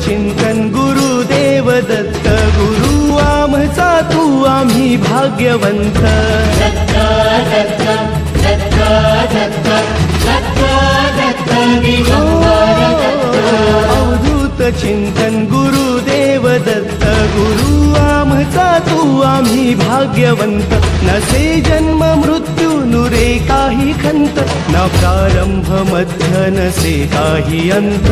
चिंतन गुरुदेव दत्त गुरु आमचा तू आम्ही भाग्यवंत अवधूत चिंतन गुरुदेव दत्त गुरु आमचा तू आम्ही भाग्यवंत नसे जन्म मृत्यू नुरे काही खंत न प्रारंभ मध्य नसे काही अंत